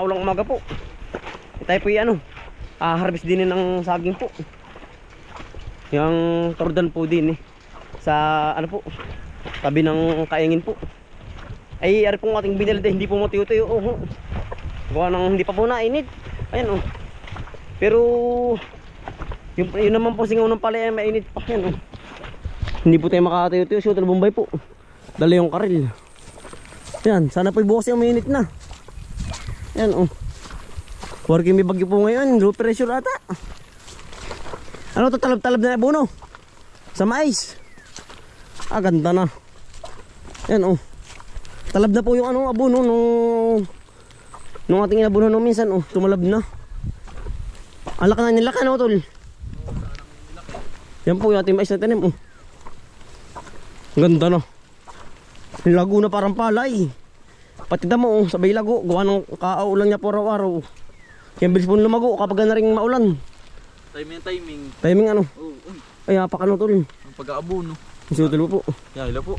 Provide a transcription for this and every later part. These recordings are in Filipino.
maulang umaga po. Tayo po yung harvest din ng saging po. Yung tordan po din sa po, tabi ng kaingin po. Ay ari pong ating binilda, hindi po matiyo-tiyo. Gawa nang hindi pa po nainit. Ayan Pero yun naman po singaw ng palay ay mainit pa. Ayan Hindi po tayo makatayo-tiyo. Shoot na Bombay po. Dala yung karil. Ayan, sana po bukas yung mainit na. Ayan Working may bagyo po ngayon, low pressure ata. Ano to, talab-talab na abono? Sa mais. Ganda na. Ayan talab na po yung abono nung ating inabono nung minsan tumalab na. Alak na nilaka tol. Yan po yung ating mais na tanim Ganda na. Lago na parang palay. Pati damo sabay lago, gawa ng kaulan niya po araw-araw. Yan bilis po lumago kapag na rin maulan. Timing. Timing Ay Ang tol. Ang pag-aabono. Sutil mo po. Yala po.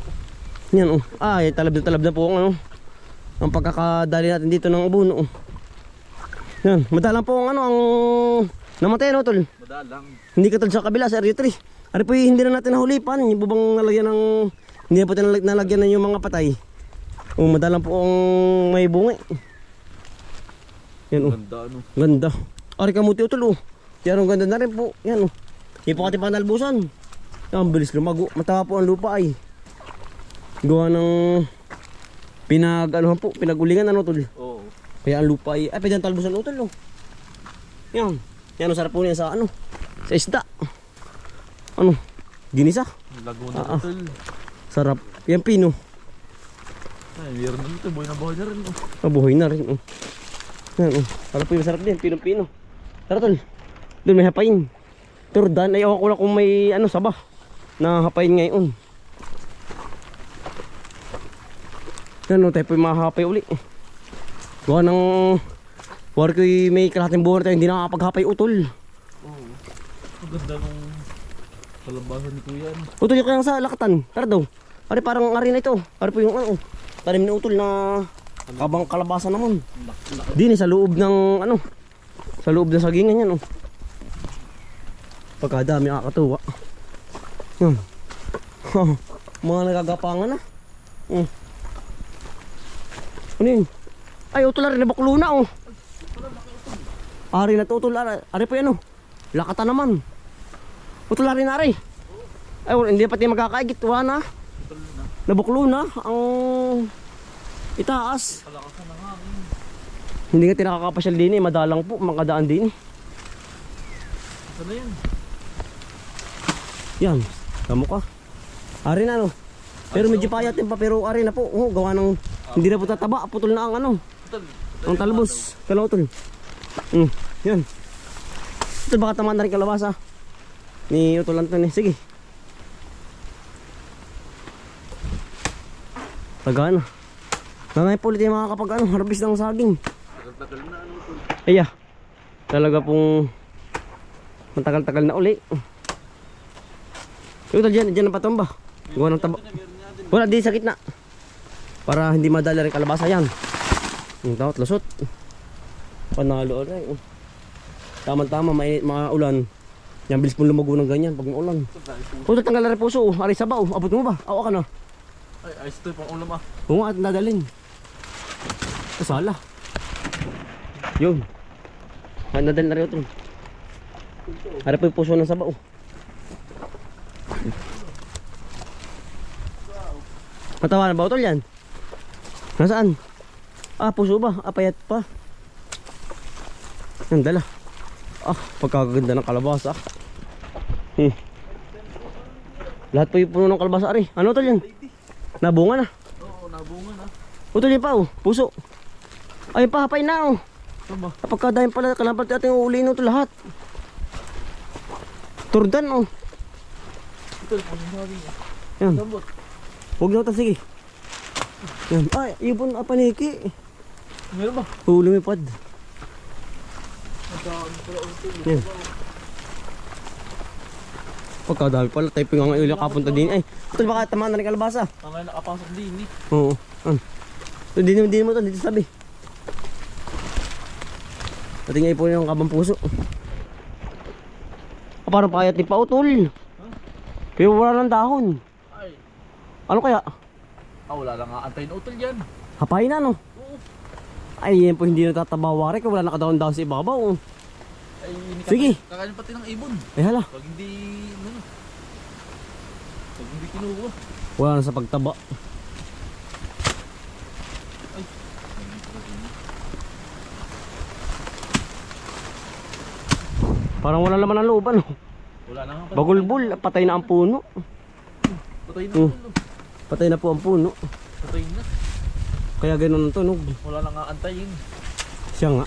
Yan Ay talab na po ang pagkakadali natin dito ng abono Yan, madalang po ang namatay tol. Madalang. Hindi katulad sa kabila sa area 3. Ari po hindi na natin nahulipan, yung bubang nalagyan ng hindi na po nalagyan ng yung mga patay. Madalang po ang may bunga. Yan Ganda Ganda. Ari kamuti tol Yan ganda na rin po. Yan Hindi po kati panalbusan. Yan bilis lumago. Matawa po ang lupa ay. Gawa ng pinagulingan tol. Oo. Kaya ang lupa ay pwede ang talbusan tol Yan. Yan sarap po niya sa sa isda. Ginisa. Lago na tol. Sarap. Yan pino. Ay, meron na ito. Buhay na rin Buhay na rin Yan sarap po yung sarap din. Pino. Tara tol. Doon may hapain. Turdan ay ako lang kung may saba na hapain ngayon. Yan tayo po yung mahapay uli. Gawa ng work may kalahating buwan tayo hindi nakakapaghapay utol. Ang ganda nung kalabasan ni Kuya. Utol yung kaya sa lakatan. Tara daw. Ari parang ari na ito. Ari po yung tanim ni utol na kabang kalabasan naman. Dini sa loob ng sa loob ng sagingan yan Pagkadami nakakatuwa. Yan. Mga nagagapangan Ano yun? Ay utol ari na baklo na Ari na to utol ari po yan lakatan naman. Utol ari na ari. Ay hindi pati magkakaigit na. Nabuklo na ang itaas. Kalakasan ng hangin. Hindi nga tinakakapasyal din madalang po makadaan din. Ano yan? Yan, tamo ka. Ari na Pero medyo payat din pa pero ari na po. Gawa ng hindi na po tataba, putol na ang ang talbos. Kala utol. Yan. Ito baka tamaan na rin kalabasa. Ni utol Anton Sige. Taga Ngayon po ulit yung makakapag harvest ng saging. Tagal na tol. Aya. Talaga pong matagal-tagal na uli. Utol dyan ang patumba. Gawa ng taba. Wala di sa gitna. Para hindi madala rin kalabasa yan. Yung tawat lusot. Panalo ulit. Tama-tama may mga ulan. Yan bilis pong lumago ng ganyan pag maulan. Utol tanggal na rin puso. Ari sabaw. Abot mo ba? Awa ka na. Ay ayos ito pang ulam Oo nga at nadalhin. Kasala. Yun. Nadalhin na rin utol. Ari po yung puso ng sabaw. Matawa na ba utol yan? Nasaan? Puso ba? Payat pa. Ang dala. Pagkaganda ng kalabasa. Lahat po yung puno ng kalabasa ari. Ano utol yan? Nabunga na. Oo, nabunga na. Utol yan pa puso. Ay pahapay na Tama. Kapagkadahin pala kalampal ating uulin ito lahat. Turdan Ito, pang-sabi niya. Yan. Sambot. Huwag na ito, sige. Yan. Ay, ibon paniki. Meron ba? Lumipad. Yan. Pagkadami pala, tayo nga ngayon kapunta din. Ay, ito baka tamaan na rin kalabasa. Ngayon nakapasok din Oo. Ito, din mo ito, dito sabi. Pati nga po yung kabang puso. Parang payat ni Pautol. Pero wala ng dahon. Ay. Ano kaya? Wala lang nga antayin utol yan. Hapain na no? Oo. Ay yan po hindi natatabawarik. Wala nakadahon-dahon sa ibabaw. Ay, Sige. Kakain pati ng ibon. Ay hala. Pag hindi, ano, pag hindi kinuha. Wala na sa pagtaba. Ay. Parang wala laman ang loob ano. Wala na nga. Bagulbul. Patay na ang puno. Patay na. Patay na po ang puno. Patay na. Kaya ganun ang tunog. Wala na nga antayin. Siya nga.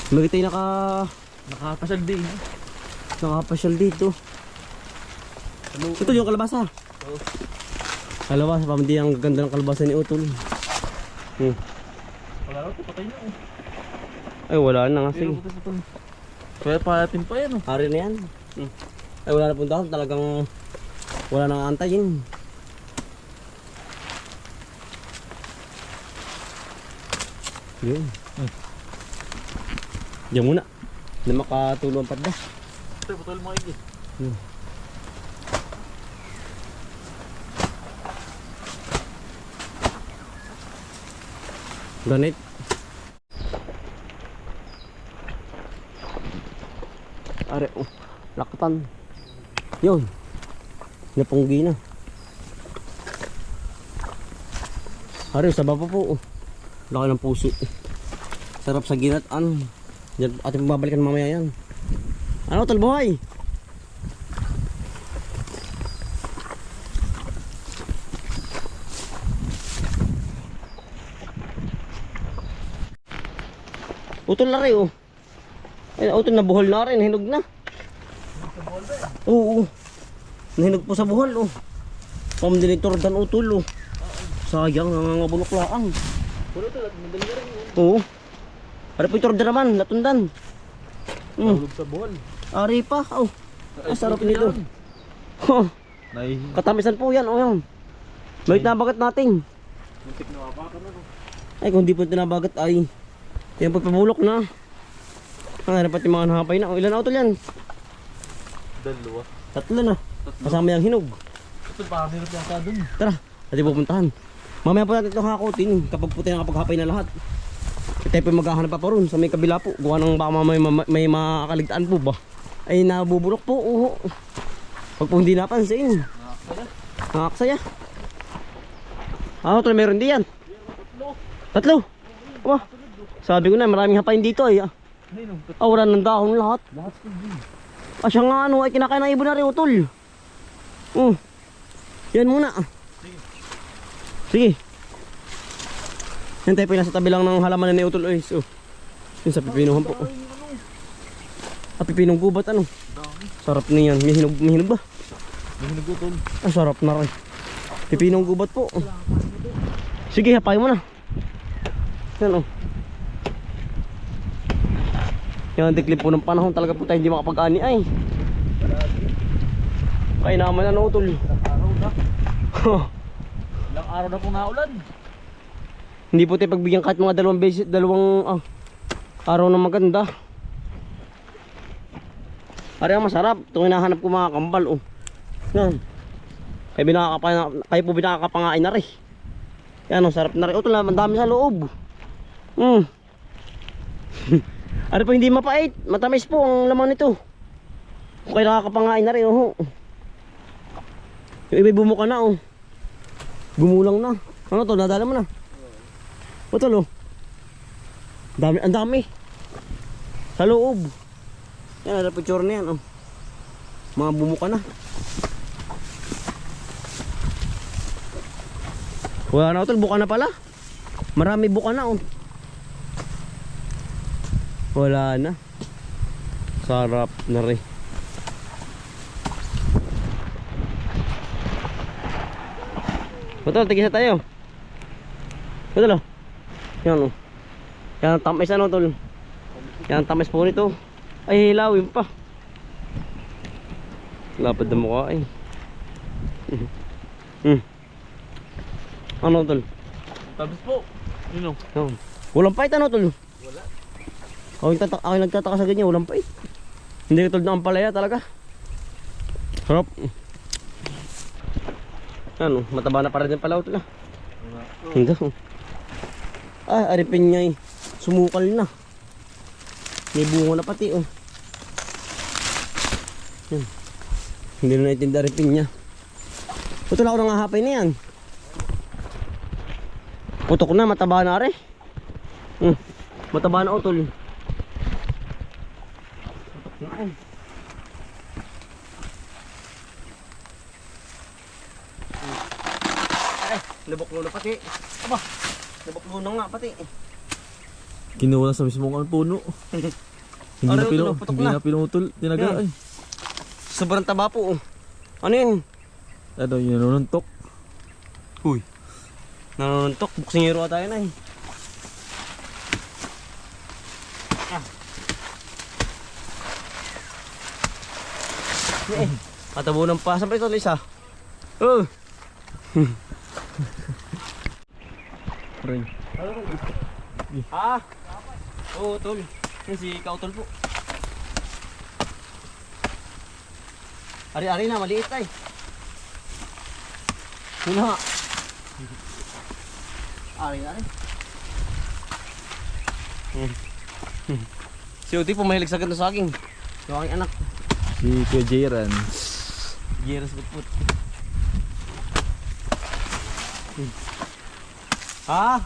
Magitay Nakakasal din. nakapasyal dito. Hello. Ito yung kalabasa. Oo. Kalabasa, pamandi ang ganda ng kalabasa ni Utol. Wala na ito, patay na. Oh. Ay wala na nga. Pero Sige. putas ito. Kaya patin pa yan. Oh. Hari na yan. Ay wala na pong dahon. Talagang wala nang antayin. Yun. Diyan muna. Hindi makatulong ang padda. Ito, putol mo hindi. Ganit. Are, oh, lakatan. Yun. Napunggi na. Are, sa baba po. Oh. Laki ng puso. Sarap sa ginatan. Yan, ating babalikan mamaya yan. Ano, talbuhay? Utol na rin, oh. Ay, utol na buhol na rin. Hinog na. Oo. Nahinog po sa buhol, oh. Pamdinitor dan utol, oh. Sayang, nangangabulok laang. Puro ito, madali na rin. Oo. Ari po itor naman, natundan. Tulog sa buhol. Ari pa, oh. Ang sarap nito. Oh, katamisan po yan, oh yan. Balik na bagat natin. Muntik na wabakan na. Ay, kung di po tinabagat ay yan po pabulok na. Ang dapat yung mga nahapay na. Oh, ilan na utol yan? Dalawa. Tatlo na. Kasama yung hinog. Ito, parang hirap lang ka dun. Tara, natin pupuntahan. Mamaya po natin ito hakutin kapag po tayo nakapaghapay na lahat. Tayo po maghahanap pa ron sa may kabila po. Gawa ng baka may makakaligtaan po ba. Ay nabubulok po. Pag po hindi napansin. Nakaksaya. Ito meron din yan. Tatlo. Oh, sabi ko na maraming hapain dito ay. Wala ng dahon lahat. Siya nga ano ay kinakain ng ibon na rin utol. Yan muna. Sige. Yan tayo po nasa tabi lang ng halaman ni utol oy. So, yun sa pipinuhan po. Pipinong gubat ano. Sarap niyan. May hinog ba? May hinagutol. Sarap na rin. Pipinong gubat po. Sige, hapay mo na. Yan oh. Yan, diklip po ng panahon. Talaga po tayo hindi makapag-ani ay. Kaya naman ano utol. Ilang araw na pong naulan. Hindi po tayo pagbigyan kahit mga dalawang araw na maganda. Ari ang masarap. Itong hinahanap ko mga kambal oh. Yan. Kayo po binakakapangain na rin. Yan oh, sarap na rin. Ito lang, dami sa loob. Ari po hindi mapait. Matamis po ang laman nito. Kaya nakakapangain na rin oh. Yung iba'y bumuka na oh. Gumulang na. Ano to? Nadala mo na. Ito lo. Ang dami. Sa loob. Yan, ada picture na yan oh. Mga bumuka na. Wala na utol, buka na pala. Marami buka na oh. Wala na. Sarap na rin. Utol, tigisa tayo. Utol oh. Yan oh. Yan ang tamis ano utol. Yan ang tamis po nito. Ay hilawin pa. Lapad na mukha ay. Ano tol? Tapos po. Yun o. Walang pahit ano tol? Wala. Ako yung nagtataka sa ganyan, walang pait. Hindi katulad ng ampalaya talaga. Sarap. Ano, mataba na para din pala ito na. Hindi. Ah, aripin niya eh. Sumukal na. May bunga na pati oh. Yan. Hindi na naitinda aripin niya. Ito lang ako nang hahapay na yan. Putok na, mataba na rin. Mataba na utol. Ay, nabuklo na pati. Aba, nabuklo na nga pati. Kinuha sa mismong puno. Hindi Ano na, yun, putok hindi na. na pinutol. Tinaga Yan. ay. Sobrang taba po. Ano yun? Ano yun, nanuntok. Uy. Nanuntok, buksingero tayo na eh. Eh, matabunan pa. Saan pa ito, Lisa? Oh! Ring. Ah! Oo, tol. Yan si Kautol po. Ari-ari na, maliit ay. Yun na nga. Ari-ari. Si Uti po mahilig sa ganito sa akin. Yung aking anak. Si Kuya Jairan. Years put. Ah!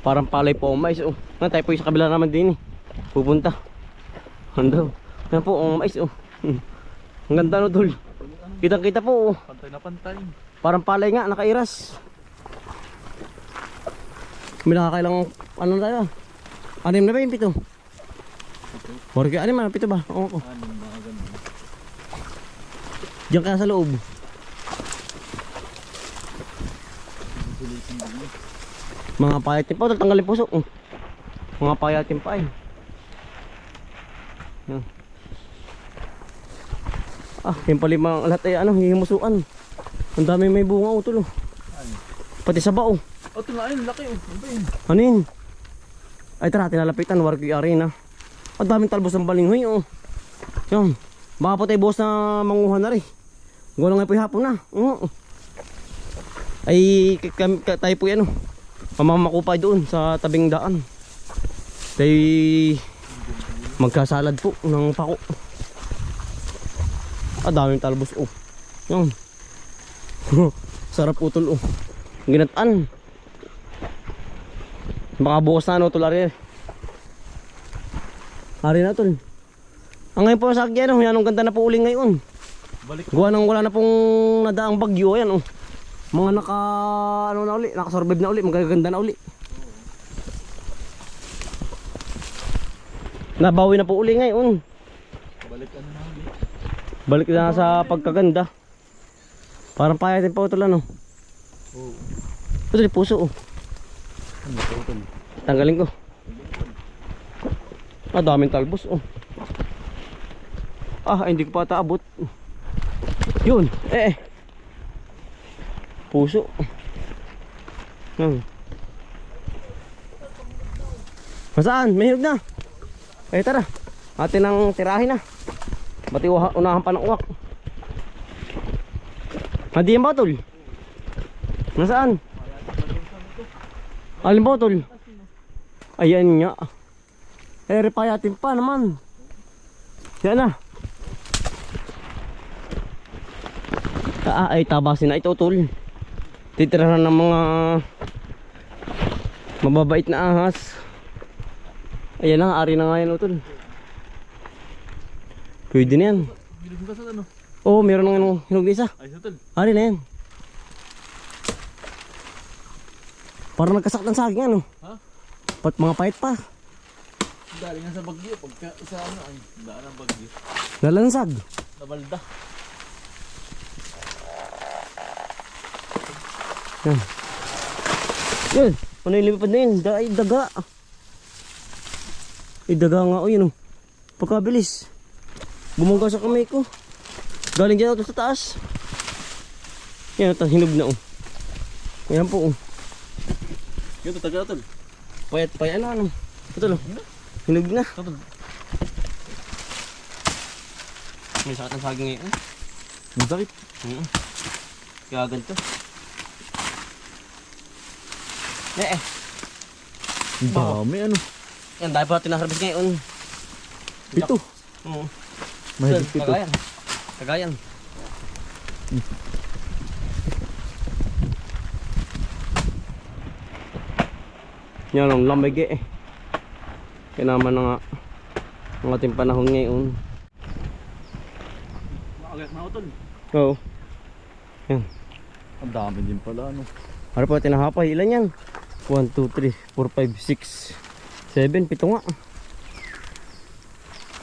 Parang palay po ang mais oh. Tayo po yung sa kabila naman din eh. Pupunta. Ano? Yan po ang mais oh. Ang ganda no tol. Kitang kita po oh. Pantay na pantay. Parang palay nga nakairas. May nakakailang ano tayo? Anim na ba yung pito? Porque anim na pito ba? Oo. Ano mga ganun. Diyan kaya sa loob. Mga payatin pa, tanggalin puso. Mga payatin pa eh. Yan. Ah, yung palimang lahat ay ano, hihimusuan. Ang dami may bunga oh, tulo. Pati sa bao. Oh, ito nga yun, laki oh. Ano ba yun? Ano yun? Ay tara, tinalapitan, Wargi Arena. Ang daming talbos ng balinghoy oh. Yan. Baka po tayo boss na manguha na rin. Gawa nga po yung hapon na. Ay tayo po yan oh. Mamamakupay doon sa tabing daan. Tayo magkasalad po ng pako. Ah, daming talbos oh. Yan. Sarap utol oh. Ginataan. Baka bukas na ano tol ari. Ari na tol. Ang ngayon po sa akin yan, ang ganda na po uling ngayon. Balik. Gawa nang wala na pong nadaang bagyo yan oh. Mga naka ano na uli, naka-survive na uli, magaganda na uli. Nabawi na po uli ngayon. Balik ano na ulit. Balik na sa pagkaganda. Parang payatin pa ito lang no. Oo. Ito yung puso oh. Ano ito ito? Tanggalin ko. Ah, daming talbos oh. Ah, hindi ko pa taabot. Yun, puso. Masaan? May hinog na. Eh tara, atin ang tirahin na. Bati unahan pa ng uwak. Hindi yan ba tol? Nasaan? Alin ba tol? Ayan nga. Eh repayatin pa naman. Yan na. Ay tabasin na ito tol. Titirahan ng mga mababait na ahas. Ayan na, ari na nga yan tol. Pwede na yan. Bilog ba sa ano? Oo, meron ng ano, hinog na isa. Ay, sa tol. Ari na yan. Parang nagkasaktan sa akin ano. Ha? Pat mga pahit pa. Galing nga sa bagyo. Pagka isa ano ay daan ang bagyo. Nalansag. Nabalda. Yan. Yun. Ano yung lumipad na yun? Daga. Daga nga o yun o. Pagkabilis. Bumangga sa kamay ko. Galing dyan ako sa taas. Yan ito. Hinog na o. Yan po o. Yun, taga tol. Payat pa yan ano. Ito lo. Hinog na. Tol. May sakit ng saging ngayon. Ang sakit. Kaya ganito. Ang dami ano. Yan, dahil pa natin na-harvest ngayon. Pito. Oo. Mahigit pito. Kagayan. Kagayan. Yan ang lamig eh. Kaya naman na nga ang ating panahon ngayon. Agad na tol. Oo. Yan. Ang dami din pala ano. Ano pa tinahapay? Ilan yan? 1, 2, 3, 4, 5, 6, 7, 7 nga.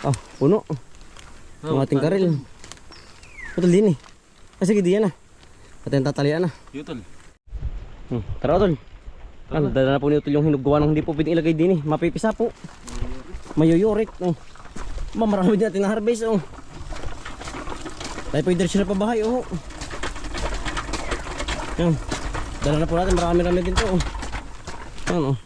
Ah, puno. Ang ating karil. Putol din eh. Sige di yan ah. Ating tatalian ah. Yun tol. Tara tol. Ano, dala na po ni Utol yung hinuggawa ng hindi po pwedeng ilagay din eh. Mapipisa po. Mayuyurit. Oh. Marami din natin na-harvest. Oh. Tayo po yung direksyon na pabahay. Oh. Yan. Dala na po natin. Marami-rami din to. Oh. Yan oh.